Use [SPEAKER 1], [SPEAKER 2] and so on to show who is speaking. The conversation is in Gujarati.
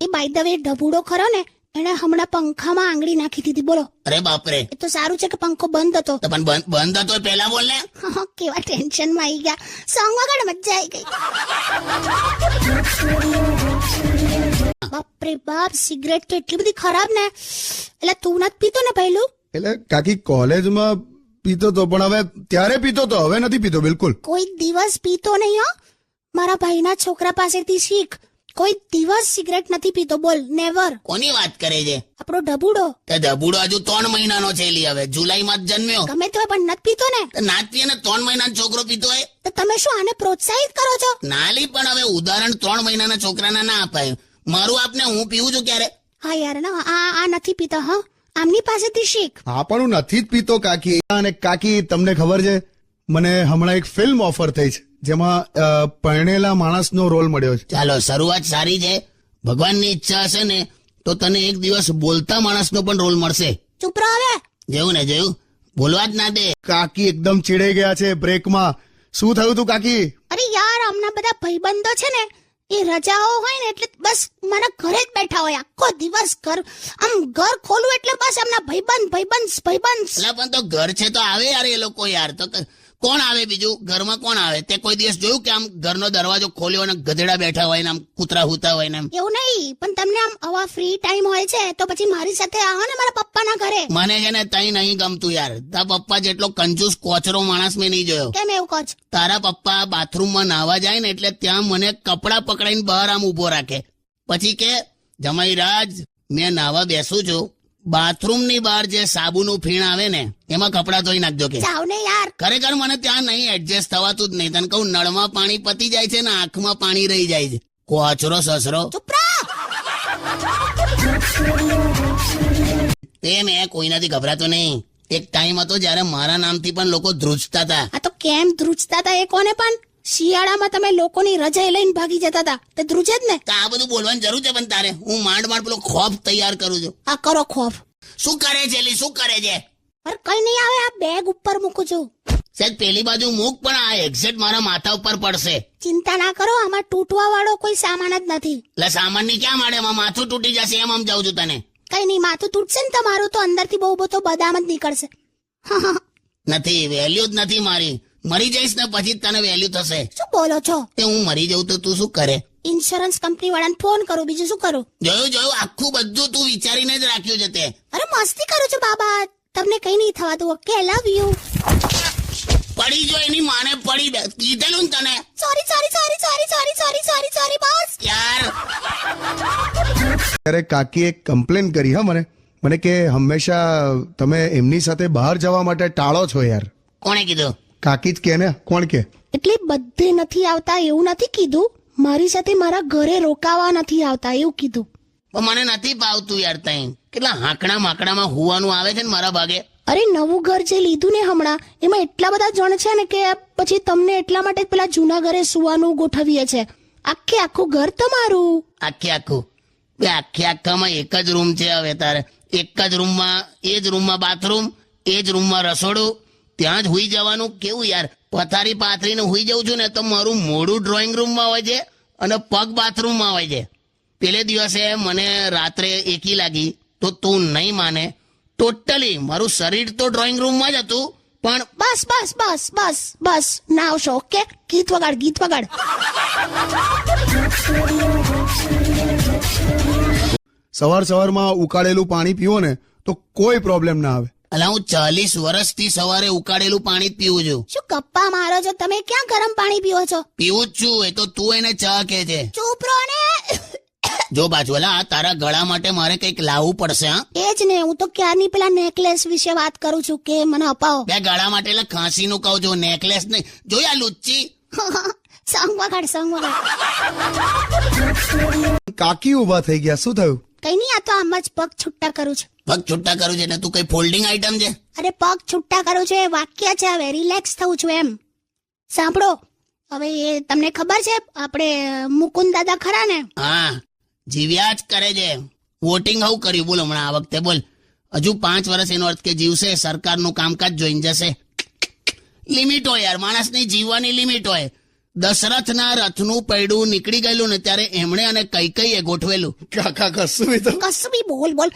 [SPEAKER 1] એ બાય ધ વે ઢબુડો ખરો ને એને હમણાં પંખામાં આંગળી નાખી દીધી. બોલો.
[SPEAKER 2] અરે બાપરે,
[SPEAKER 1] એ તો સારું છે કે પંખો બંધ હતો.
[SPEAKER 2] તો પણ બંધ હતો પેલા બોલ ને.
[SPEAKER 1] કેવા ટેન્શનમાં આવી ગયા. સોંગ વગાડ, મજા આવી ગઈ. બાપરે બાપ, સિગરેટ તો એટલી બધી ખરાબ ને. એટલે તું નથી પીતો ને પહેલું?
[SPEAKER 3] એટલે કાકી કોલેજમાં પીતો તો, પણ હવે ત્યારે પીતો તો, હવે નથી પીતો બિલકુલ.
[SPEAKER 1] કોઈ દિવસ પીતો નહીં હો. મારા ભાઈના છોકરા પાસેથી શીખ. કોઈ દિવસ સિગરેટ નથી પીતો. બોલ, નેવર.
[SPEAKER 2] કોની વાત કરે છે?
[SPEAKER 1] આપણો ઢબુડો.
[SPEAKER 2] તે ઢબુડો હજુ 3 મહિનાનો છે. લી હવે જુલાઈમાં જ જન્મ્યો.
[SPEAKER 1] ગમે તો પણ નથી પીતો ને.
[SPEAKER 2] ના જ પીએ ને 3 મહિનાનો છોકરો પીતો હોય.
[SPEAKER 1] તો તમે શું આને પ્રોત્સાહિત કરો છો?
[SPEAKER 2] ના લી, પણ હવે ઉદાહરણ 3 મહિનાના છોકરાના ના અપાય. મારું આપને હું પીવું છું ક્યારે?
[SPEAKER 1] હા યાર, ના આ નથી પીતા. હા, આમની પાસેથી શીખ.
[SPEAKER 3] હા, પણ હું નથી જ પીતો કાકી. અને કાકી તમને ખબર છે, મને હમણાં એક ફિલ્મ ઓફર થઈ છે જેમાં પરણેલા માણસનો રોલ મળ્યો છે.
[SPEAKER 2] ચાલો, શરૂઆત સારી છે. ભગવાનની ઈચ્છા હશે ને તો તને એક દિવસ બોલતા માણસનો પણ રોલ મળશે.
[SPEAKER 1] ચૂપ રહો હવે.
[SPEAKER 2] જેવું ને જેવું, બોલવા જ ના દે.
[SPEAKER 3] કાકી એકદમ ચીડાઈ ગયા છે બ્રેકમાં. શું થયું તું કાકી?
[SPEAKER 1] અરે યાર, હમણાં બધા ભાઈબંધો છે ને, એ રજાઓ હોય ને એટલે બસ મારા ઘરે જ બેઠા હોય આખો દિવસ. ઘર ખોલું એટલે બસ એમના ભાઈબંધ.
[SPEAKER 2] એટલે પણ તો ઘર છે તો આવે યાર એ લોકો. યાર તો કોણ આવે બીજું? ઘરમાં કોણ આવે? તે કોઈ દિવસ જોયું કે આમ ઘરનો દરવાજો ખોલ્યો અને ગધેડા બેઠા હોય ને આમ કૂતરા હુતા હોય ને?
[SPEAKER 1] એવું નહીં, પણ તમને આમ આવા ફ્રી ટાઈમ હોય છે તો પછી મારી સાથે આવો ને મારા પપ્પાના ઘરે.
[SPEAKER 2] મને છે ને તઈ નહીં ગમતું યાર. તારા પપ્પા જેટલો કંજૂસ કોચરો માણસ મેં નહીં જોયો.
[SPEAKER 1] કેમ એવું કહો છો?
[SPEAKER 2] તારા પપ્પા બાથરૂમમાં નાહવા જાય ને એટલે ત્યાં મને કપડા પકડાઈને બહાર આમ ઉભો રાખે. પછી કે જમાઈ રાજ, મેં નાહવા બેસું છું, બાથરૂમની બહાર જે સાબુનું ફીણ આવે ને એમાં કપડા ધોઈ નાખજો કે.
[SPEAKER 1] જાવ ને યાર.
[SPEAKER 2] ખરેખર મને ત્યાં નહીં એડજસ્ટ થવાતું જ નહીં. તને કહું, નળમાં પાણી પતી જાય છે ને આંખમાં પાણી રહી જાય છે. કોચરો સસરો.
[SPEAKER 1] ચૂપ રહો.
[SPEAKER 2] તે મેં કોઈનાથી ગભરાતો નહીં. એક ટાઈમ હતો જયારે મારા નામથી પણ લોકો ધ્રુજતા હતા.
[SPEAKER 1] આ તો કેમ ધ્રુજતા હતા એ કોને? પણ શિયાળામાં તમે લોકોની રજા લઈને ભાગી જતા હતા, તે ધ્રુજે જ ને.
[SPEAKER 2] તો આ બધું બોલવાની જરૂર છે પણ તારે? હું માંડ પેલો ખોફ તૈયાર કરું છું.
[SPEAKER 1] આ કરો ખોફ.
[SPEAKER 2] શું કરે છે લી? શું કરે છે?
[SPEAKER 1] અરે કઈ નહીં આવે, આ બેગ ઉપર મૂકું છું.
[SPEAKER 2] સહેજ પેલી બાજુ મૂક, પણ આ એક્ઝેક્ટ મારા માથા ઉપર પડશે.
[SPEAKER 1] ચિંતા ના કરો, આમાં તૂટવા વાળો કોઈ સામાન જ નથી.
[SPEAKER 2] એટલે સામાનની ક્યાં માડે? એમાં માથું તૂટી જશે એમ સમજાવું છું તને.
[SPEAKER 1] કઈ નહીં, માથું તૂટશે ને તમારું તો અંદરથી બહુ બધો બદામ જ નીકળશે.
[SPEAKER 2] નથી, વેલ્યુ જ નથી મારી. મરી જઈશ ને પછી જ તને વેલ્યુ થશે.
[SPEAKER 1] શું બોલો છો?
[SPEAKER 2] તે હું મરી જઉં તો તું શું કરે?
[SPEAKER 1] ઇન્સ્યોરન્સ કંપની વાળાને ફોન કરું, બીજું શું કરું?
[SPEAKER 2] જોયું આખું બધું તું વિચારીને જ રાખ્યું છે તે.
[SPEAKER 1] અરે મસ્તી કરું છું બાબા, તમને કઈ નહીં થવાતું. Okay, I love you.
[SPEAKER 2] પડી જો એની માને પડી કીધેલું ને તને.
[SPEAKER 1] Sorry boss.
[SPEAKER 2] યાર
[SPEAKER 3] ત્યારે કાકી એક કમ્પ્લેન કરી. હા, મને કે હંમેશા તમે એમની સાથે બહાર જવા માટે ટાળો છો યાર.
[SPEAKER 2] કોણે કીધું?
[SPEAKER 3] કાકી જ કે ને. કોણ કે?
[SPEAKER 1] એટલે બધે નથી આવતા એવું નથી કીધું. મારી સાથે મારા ઘરે રોકાવા નથી આવતા એવું કીધું.
[SPEAKER 2] પણ મને નથી ભાવતું યાર. તઈ કેટલા હાંકડા માકડામાં હુવાનું આવે છે ને મારા ભાગે.
[SPEAKER 1] અરે નવું ઘર જે લીધું ને હમણાં, એમાં એટલા બધા જણ છે ને કે પછી તમને એટલા માટે પેલા જૂના ઘરે સુવાનું ગોઠવીએ છે. આખું ઘર તમારું.
[SPEAKER 2] આખામાં એક જ રૂમ છે હવે તારે. એક જ રૂમમાં, એ જ રૂમમાં બાથરૂમ, એ જ રૂમમાં રસોડું, ત્યાં જ હુઈ જવાનું. કેવું યાર, પથારી પાથરીને હુઈ જઉં છું ને તો મારું મોઢું ડ્રોઈંગ રૂમમાં હોય છે અને પગ બાથરૂમમાં હોય છે. પેલે દિવસે મને રાત્રે એકી લાગી તો તું નહીં માને, ટોટલી મારું શરીર તો ડ્રોઈંગ રૂમમાં જ હતું. પણ
[SPEAKER 1] બસ ના આવશો. ઓકે, ગીત વગાડ.
[SPEAKER 3] સવારમાં ઉકાળેલું પાણી પીવો ને તો કોઈ પ્રોબ્લેમ ના આવે.
[SPEAKER 2] અલા, હું 40 વર્ષથી સવારે ઉકાળેલું પાણી જ પીવું છું.
[SPEAKER 1] શું ગપ્પા મારો છો તમે? ક્યાં ગરમ પાણી પીવો છો?
[SPEAKER 2] પીવું જ છું. એ તો તું એને ચા કે છે.
[SPEAKER 1] ચૂપ રહો ને.
[SPEAKER 2] જો બાજુલા, તારા ગળા માટે મારે કંઈક લાવવું પડશે. હા,
[SPEAKER 1] એ જ ને. હું તો ક્યારની પેલા નેકલેસ વિશે વાત કરું છું કે મને અપાવો.
[SPEAKER 2] બે ગળા માટે એટલે ખાંસી નું કહું છું, નેકલેસ નહીં. જોયા લુચ્ચી.
[SPEAKER 1] સોંગ વગાડ.
[SPEAKER 3] કાકી ઉભા થઈ ગયા. શું થયું?
[SPEAKER 1] કઈ નહીં, આ તો આમ જ પગ છૂટા કરું છું.
[SPEAKER 2] પગ છૂટા કરું છે ને તું કઈ ફોલ્ડિંગ આઈટમ છે?
[SPEAKER 1] અરે પગ છૂટા કરું છે વાક્ય છે, હવે રિલેક્સ થવું છું એમ. સાંભળો, હવે એ તમને ખબર છે આપણે મુકુંદ દાદા ખરા ને?
[SPEAKER 2] હા, જીવ્યા જ કરે છે. વોટિંગ આવું કર્યું બોલ હમણાં આ વખતે? બોલ, હજુ 5 વર્ષ એનો અર્થ કે જીવશે, સરકારનું કામકાજ જોઈને જશે. લિમિટ હોય યાર, માણસની જીવવાની લિમિટ હોય. દશરથના રથનું પૈડું નીકળી ગયેલું ને ત્યારે એમણે અને કૈકેયીએ ગોઠવેલું.
[SPEAKER 3] કાકા કશું બી તો
[SPEAKER 1] કશું બી બોલ બોલ